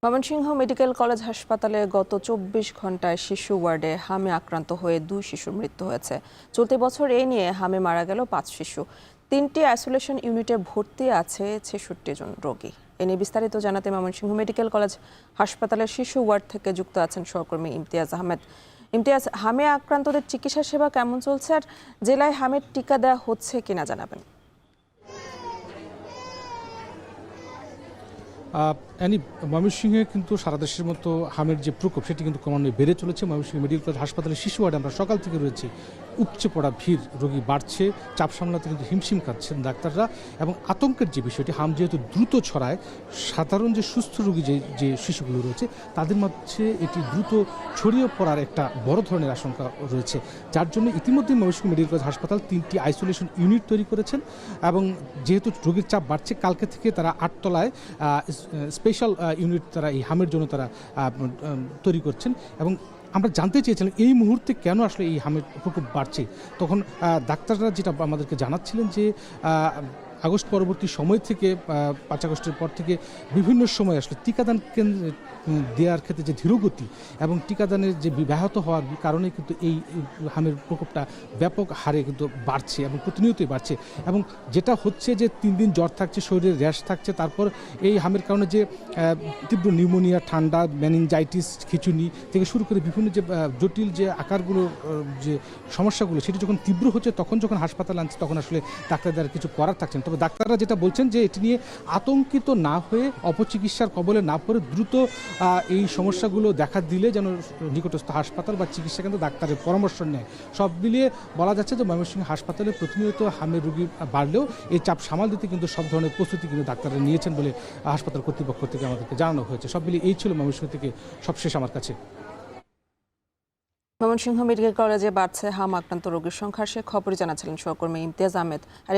Mymensingh medical college হাসপাতালে গত ২৪ ঘন্টায় শিশু ওয়ার্ডে হামে আক্রান্ত হয়ে ২ শিশুর মৃত্যু হয়েছে। চলতি বছর এই নিয়ে হামে মারা গেল ৫ শিশু। ৩টি আইসোলেশন ইউনিটে ভর্তি আছে ৬৬ জন রোগী। এ নিয়ে বিস্তারিত জানাতে ময়মনসিংহ মেডিকেল কলেজ হাসপাতালের শিশু ওয়ার্ড থেকে যুক্ত আছেন সহকর্মী ইমতিয়াজ আহমেদ। ইমতিয়াজ, হামে আক্রান্তদের চিকিৎসা সেবা কেমন চলছে আর জেলায় হামের টিকা দেওয়া হচ্ছে কিনা জানাবেন। ময়মনসিংহে কিন্তু সারা দেশের মতো হামের যে প্রকোপ সেটি কিন্তু ক্রমান্বয়ে বেড়ে চলেছে। ময়মনসিংহ মেডিকেল কলেজ হাসপাতালের শিশু ওয়ার্ডে আমরা সকাল থেকে রয়েছি, উপচে পড়া ভিড়, রোগী বাড়ছে, চাপ সামলাতে কিন্তু হিমশিম খাচ্ছেন ডাক্তাররা। এবং আতঙ্কের যে বিষয়টি, হাম যেহেতু দ্রুত ছড়ায়, সাধারণ যে সুস্থ রোগী যে শিশুগুলো রয়েছে তাদের মধ্যে এটি দ্রুত ছড়িয়ে পড়ার একটা বড় ধরনের আশঙ্কা রয়েছে, যার জন্য ইতিমধ্যে ময়মনসিংহ মেডিকেল কলেজ হাসপাতাল 3টি আইসোলেশন ইউনিট তৈরি করেছেন। এবং যেহেতু রোগীর চাপ বাড়ছে, কালকে থেকে তারা 8 তলায় স্পেশাল ইউনিট তারা এই হামের জন্য তারা তৈরি করছেন। এবং আমরা জানতে চেয়েছিলাম এই মুহূর্তে কেন আসলে এই হামের প্রকোপ বাড়ছে। তখন ডাক্তাররা যেটা আমাদেরকে জানাচ্ছিলেন যে আগস্ট পরবর্তী সময় থেকে 5 আগস্টের পর থেকে বিভিন্ন সময় আসলে টিকাদান কেন্দ্র দেওয়ার ক্ষেত্রে যে ধীরগতি এবং টিকাদানের যে ব্যাহত হওয়ার কারণে কিন্তু এই হামের প্রকোপটা ব্যাপক হারে কিন্তু বাড়ছে এবং প্রতিনিয়তই বাড়ছে। এবং যেটা হচ্ছে যে 3 দিন জ্বর থাকছে, শরীরে র্যাশ থাকছে, তারপর এই হামের কারণে যে তীব্র নিউমোনিয়া, ঠান্ডা, মেনিনজাইটিস, খিঁচুনি থেকে শুরু করে বিভিন্ন যে জটিল যে আকারগুলো, যে সমস্যাগুলো, সেটি যখন তীব্র হচ্ছে, তখন যখন হাসপাতালে আনছে তখন আসলে ডাক্তারদের কিছু করার থাকছে না। তবে ডাক্তাররা যেটা বলছেন যে এটি নিয়ে আতঙ্কিত না হয়ে, অপচিকিৎসার কবলে না পড়ে দ্রুত এই সমস্যাগুলো দেখা দিলে যেন নিকটস্থ হাসপাতাল বা চিকিৎসা কেন্দ্র ডাক্তারের পরামর্শ নেয়। সব মিলিয়ে বলা যাচ্ছে যে ময়মনসিংহ হাসপাতালে প্রতিনিয়ত হামের রোগী বাড়লেও এই চাপ সামাল দিতে কিন্তু সব ধরনের প্রস্তুতি কিন্তু ডাক্তাররা নিয়েছেন বলে হাসপাতাল কর্তৃপক্ষ থেকে আমাদেরকে জানানো হয়েছে। সব মিলিয়ে এই ছিল ময়মনসিংহ থেকে সবশেষ আমার কাছে। ময়মনসিংহ মেডিকেল কলেজে বাড়ছে হাম আক্রান্ত রোগীর সংখ্যা, সে খবরই জানাচ্ছিলেন সহকর্মী ইমতিয়াজ আহমেদ। আর